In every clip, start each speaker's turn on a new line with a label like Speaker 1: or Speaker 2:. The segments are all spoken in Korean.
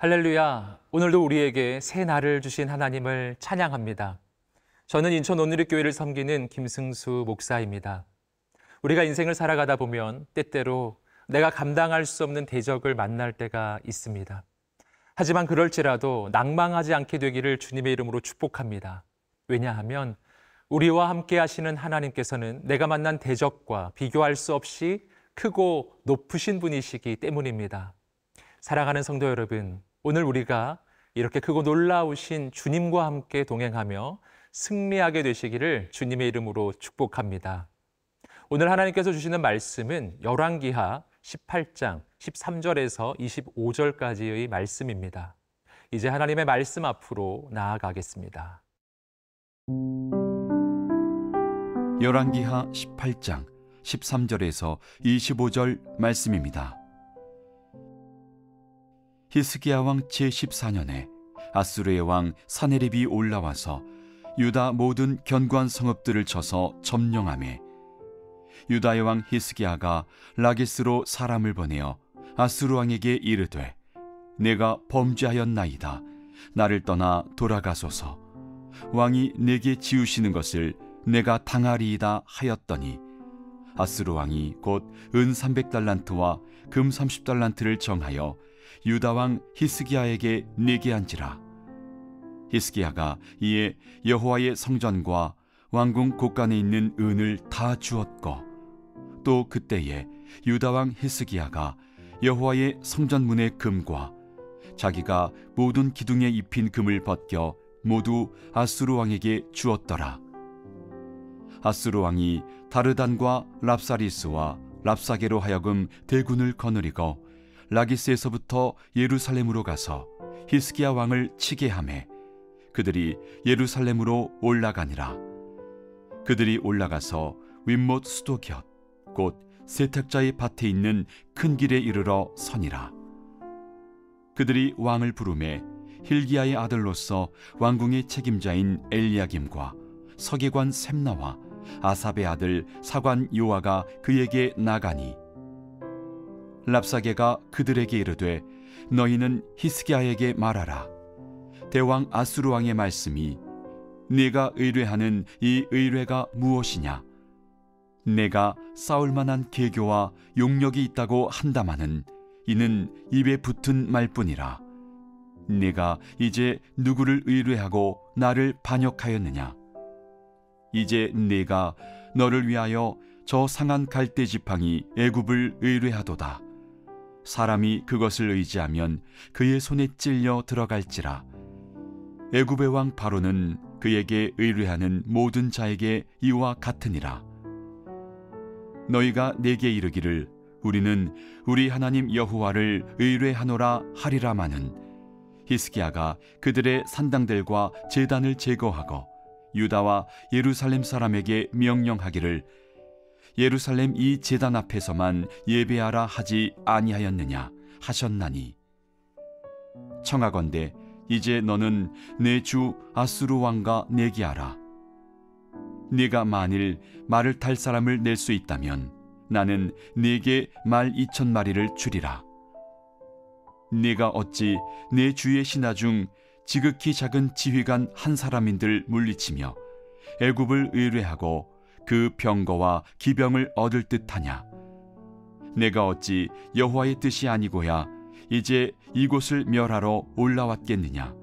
Speaker 1: 할렐루야! 오늘도 우리에게 새 날을 주신 하나님을 찬양합니다. 저는 인천 온누리교회를 섬기는 김승수 목사입니다. 우리가 인생을 살아가다 보면 때때로 내가 감당할 수 없는 대적을 만날 때가 있습니다. 하지만 그럴지라도 낭망하지 않게 되기를 주님의 이름으로 축복합니다. 왜냐하면 우리와 함께 하시는 하나님께서는 내가 만난 대적과 비교할 수 없이 크고 높으신 분이시기 때문입니다. 사랑하는 성도 여러분, 오늘 우리가 이렇게 크고 놀라우신 주님과 함께 동행하며 승리하게 되시기를 주님의 이름으로 축복합니다. 오늘 하나님께서 주시는 말씀은 열왕기하 18장 13절에서 25절까지의 말씀입니다. 이제 하나님의 말씀 앞으로 나아가겠습니다.
Speaker 2: 열왕기하 18장 13절에서 25절 말씀입니다. 히스기야 왕 제14년에 아수르의 왕 사네립이 올라와서 유다 모든 견고한 성읍들을 쳐서 점령하매 유다의 왕 히스기야가 라기스로 사람을 보내어 아수르 왕에게 이르되 내가 범죄하였나이다. 나를 떠나 돌아가소서. 왕이 내게 지우시는 것을 내가 당하리이다 하였더니 아수르 왕이 곧 은 300달란트와 금 30달란트를 정하여 유다 왕 히스기야에게 내게 한지라. 히스기야가 이에 여호와의 성전과 왕궁 곳간에 있는 은을 다 주었고 또 그때에 유다 왕 히스기야가 여호와의 성전문의 금과 자기가 모든 기둥에 입힌 금을 벗겨 모두 아수르 왕에게 주었더라. 아수르 왕이 다르단과 랍사리스와 랍사게로 하여금 대군을 거느리고 라기스에서부터 예루살렘으로 가서 히스기야 왕을 치게 하매 그들이 예루살렘으로 올라가니라. 그들이 올라가서 윗못 수도 곁 곧 세탁자의 밭에 있는 큰 길에 이르러 서니라. 그들이 왕을 부르매 hil기야의 아들로서 왕궁의 책임자인 엘리야김과 서기관 셈나와 아삽의 아들 사관 요아가 그에게 나가니 랍사게가 그들에게 이르되 너희는 히스기야에게 말하라. 대왕 아수르 왕의 말씀이 네가 의뢰하는 이 의뢰가 무엇이냐? 내가 싸울 만한 계교와 용력이 있다고 한다마는 이는 입에 붙은 말뿐이라. 네가 이제 누구를 의뢰하고 나를 반역하였느냐? 이제 네가 너를 위하여 저 상한 갈대 지팡이 애굽을 의뢰하도다. 사람이 그것을 의지하면 그의 손에 찔려 들어갈지라. 애굽의 왕 바로는 그에게 의뢰하는 모든 자에게 이와 같으니라. 너희가 내게 이르기를 우리는 우리 하나님 여호와를 의뢰하노라 하리라마는 히스기야가 그들의 산당들과 제단을 제거하고 유다와 예루살렘 사람에게 명령하기를 예루살렘 이 제단 앞에서만 예배하라 하지 아니하였느냐 하셨나니 청하건대 이제 너는 내 주 아수르 왕과 내기하라. 네가 만일 말을 탈 사람을 낼 수 있다면 나는 네게 말 2,000마리를 주리라. 네가 어찌 내 주의 신하 중 지극히 작은 지휘관 한 사람인들 물리치며 애굽을 의뢰하고 그 병거와 기병을 얻을 듯하냐? 내가 어찌 여호와의 뜻이 아니고야 이제 이곳을 멸하러 올라왔겠느냐?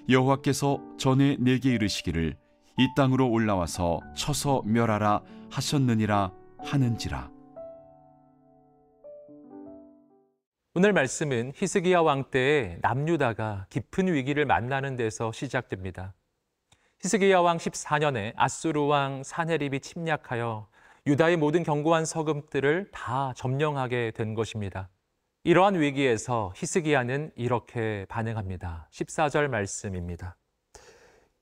Speaker 2: 여호와께서 전에 내게 이르시기를 이 땅으로 올라와서 쳐서 멸하라 하셨느니라 하는지라.
Speaker 1: 오늘 말씀은 히스기야 왕 때에 남유다가 깊은 위기를 만나는 데서 시작됩니다. 히스기야 왕 14년에 아수르 왕 사네립이 침략하여 유다의 모든 견고한 성읍들을 다 점령하게 된 것입니다. 이러한 위기에서 히스기야는 이렇게 반응합니다. 14절 말씀입니다.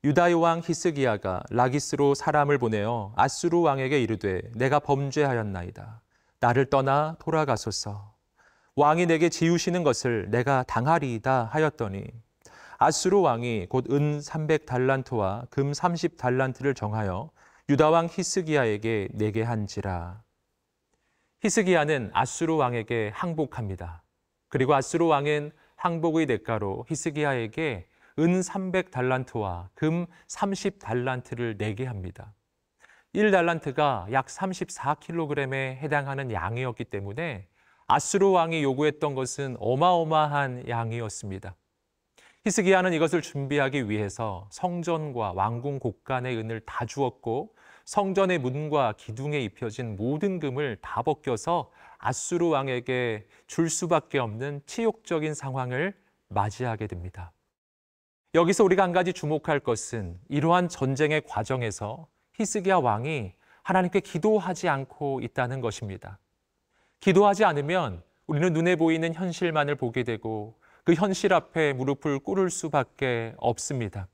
Speaker 1: 유다의 왕 히스기야가 라기스로 사람을 보내어 아수르 왕에게 이르되 내가 범죄하였나이다. 나를 떠나 돌아가소서. 왕이 내게 지우시는 것을 내가 당하리이다 하였더니 아수르 왕이 곧 은 300달란트와 금 30달란트를 정하여 유다 왕 히스기야에게 내게 한지라. 히스기야는 아수르 왕에게 항복합니다. 그리고 아수르 왕은 항복의 대가로 히스기야에게 은 300달란트와 금 30달란트를 내게 합니다. 1달란트가 약 34kg에 해당하는 양이었기 때문에 아수르 왕이 요구했던 것은 어마어마한 양이었습니다. 히스기야는 이것을 준비하기 위해서 성전과 왕궁 곳간의 은을 다 주었고 성전의 문과 기둥에 입혀진 모든 금을 다 벗겨서 아수르 왕에게 줄 수밖에 없는 치욕적인 상황을 맞이하게 됩니다. 여기서 우리가 한 가지 주목할 것은 이러한 전쟁의 과정에서 히스기야 왕이 하나님께 기도하지 않고 있다는 것입니다. 기도하지 않으면 우리는 눈에 보이는 현실만을 보게 되고 그 현실 앞에 무릎을 꿇을 수밖에 없습니다.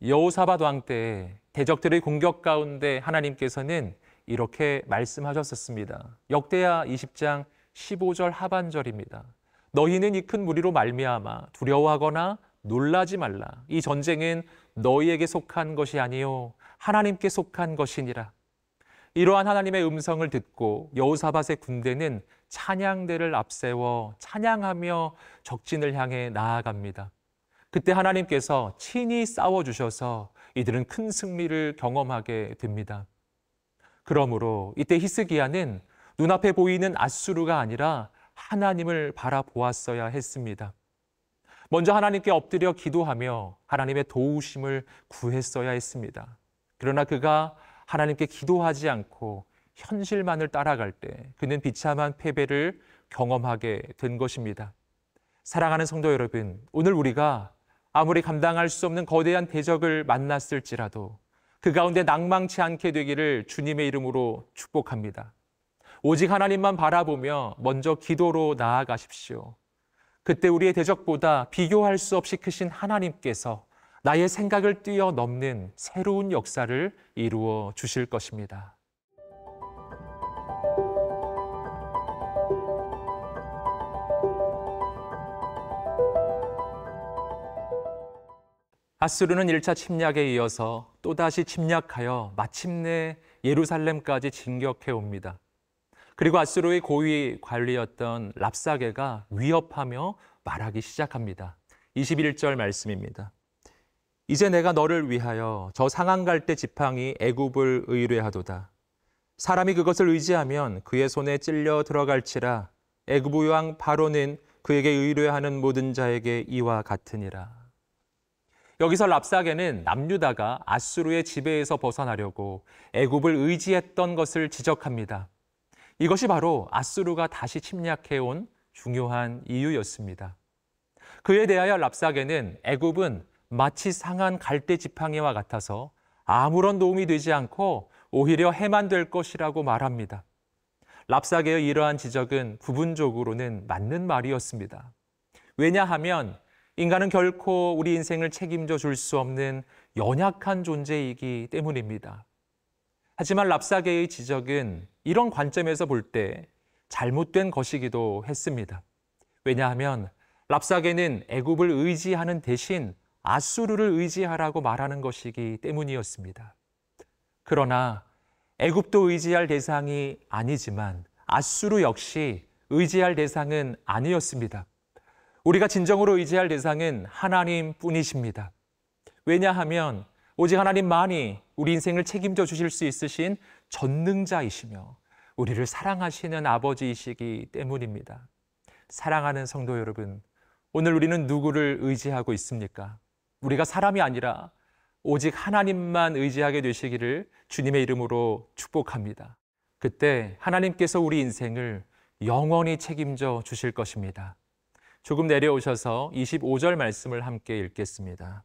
Speaker 1: 여호사밧 왕 때 대적들의 공격 가운데 하나님께서는 이렇게 말씀하셨었습니다. 역대하 20장 15절 하반절입니다. 너희는 이 큰 무리로 말미암아 두려워하거나 놀라지 말라. 이 전쟁은 너희에게 속한 것이 아니요 하나님께 속한 것이니라. 이러한 하나님의 음성을 듣고 여호사밧의 군대는 찬양대를 앞세워 찬양하며 적진을 향해 나아갑니다. 그때 하나님께서 친히 싸워주셔서 이들은 큰 승리를 경험하게 됩니다. 그러므로 이때 히스기야는 눈앞에 보이는 아수르가 아니라 하나님을 바라보았어야 했습니다. 먼저 하나님께 엎드려 기도하며 하나님의 도우심을 구했어야 했습니다. 그러나 그가 하나님께 기도하지 않고 현실만을 따라갈 때 그는 비참한 패배를 경험하게 된 것입니다. 사랑하는 성도 여러분, 오늘 우리가 아무리 감당할 수 없는 거대한 대적을 만났을지라도 그 가운데 낭망치 않게 되기를 주님의 이름으로 축복합니다. 오직 하나님만 바라보며 먼저 기도로 나아가십시오. 그때 우리의 대적보다 비교할 수 없이 크신 하나님께서 나의 생각을 뛰어넘는 새로운 역사를 이루어 주실 것입니다. 아수르는 1차 침략에 이어서 또다시 침략하여 마침내 예루살렘까지 진격해 옵니다. 그리고 아수르의 고위 관리였던 랍사게가 위협하며 말하기 시작합니다. 21절 말씀입니다. 이제 내가 너를 위하여 저 상한 갈대 지팡이 애굽을 의뢰하도다. 사람이 그것을 의지하면 그의 손에 찔려 들어갈지라. 애굽 왕 바로는 그에게 의뢰하는 모든 자에게 이와 같으니라. 여기서 랍사게는 남유다가 아수르의 지배에서 벗어나려고 애굽을 의지했던 것을 지적합니다. 이것이 바로 아수르가 다시 침략해온 중요한 이유였습니다. 그에 대하여 랍사게는 애굽은 마치 상한 갈대 지팡이와 같아서 아무런 도움이 되지 않고 오히려 해만 될 것이라고 말합니다. 랍사게의 이러한 지적은 부분적으로는 맞는 말이었습니다. 왜냐하면 인간은 결코 우리 인생을 책임져 줄 수 없는 연약한 존재이기 때문입니다. 하지만 랍사게의 지적은 이런 관점에서 볼 때 잘못된 것이기도 했습니다. 왜냐하면 랍사게는 애굽을 의지하는 대신 아수르를 의지하라고 말하는 것이기 때문이었습니다. 그러나 애굽도 의지할 대상이 아니지만 아수르 역시 의지할 대상은 아니었습니다. 우리가 진정으로 의지할 대상은 하나님뿐이십니다. 왜냐하면 오직 하나님만이 우리 인생을 책임져 주실 수 있으신 전능자이시며 우리를 사랑하시는 아버지이시기 때문입니다. 사랑하는 성도 여러분, 오늘 우리는 누구를 의지하고 있습니까? 우리가 사람이 아니라 오직 하나님만 의지하게 되시기를 주님의 이름으로 축복합니다. 그때 하나님께서 우리 인생을 영원히 책임져 주실 것입니다. 조금 내려오셔서 25절 말씀을 함께 읽겠습니다.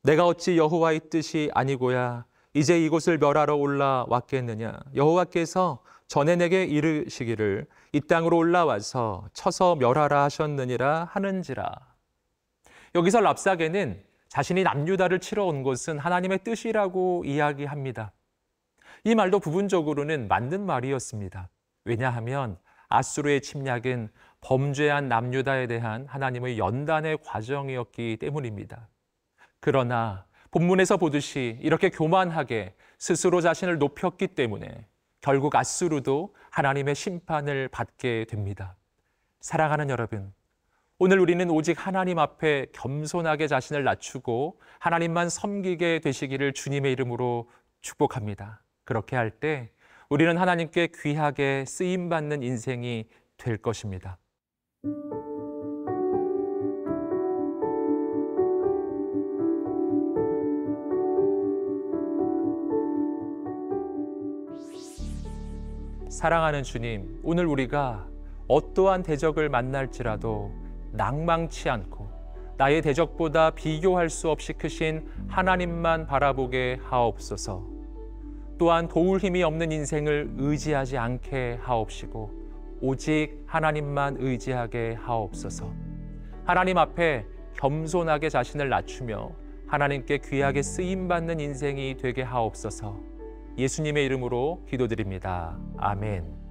Speaker 1: 내가 어찌 여호와의 뜻이 아니고야 이제 이곳을 멸하러 올라왔겠느냐. 여호와께서 전에 내게 이르시기를 이 땅으로 올라와서 쳐서 멸하라 하셨느니라 하는지라. 여기서 랍사게는 자신이 남유다를 치러 온 것은 하나님의 뜻이라고 이야기합니다. 이 말도 부분적으로는 맞는 말이었습니다. 왜냐하면 아수르의 침략은 범죄한 남유다에 대한 하나님의 연단의 과정이었기 때문입니다. 그러나 본문에서 보듯이 이렇게 교만하게 스스로 자신을 높였기 때문에 결국 아수르도 하나님의 심판을 받게 됩니다. 사랑하는 여러분, 오늘 우리는 오직 하나님 앞에 겸손하게 자신을 낮추고 하나님만 섬기게 되시기를 주님의 이름으로 축복합니다. 그렇게 할 때 우리는 하나님께 귀하게 쓰임받는 인생이 될 것입니다. 사랑하는 주님, 오늘 우리가 어떠한 대적을 만날지라도 낭망치 않고 나의 대적보다 비교할 수 없이 크신 하나님만 바라보게 하옵소서. 또한 도울 힘이 없는 인생을 의지하지 않게 하옵시고 오직 하나님만 의지하게 하옵소서. 하나님 앞에 겸손하게 자신을 낮추며 하나님께 귀하게 쓰임받는 인생이 되게 하옵소서. 예수님의 이름으로 기도드립니다. 아멘.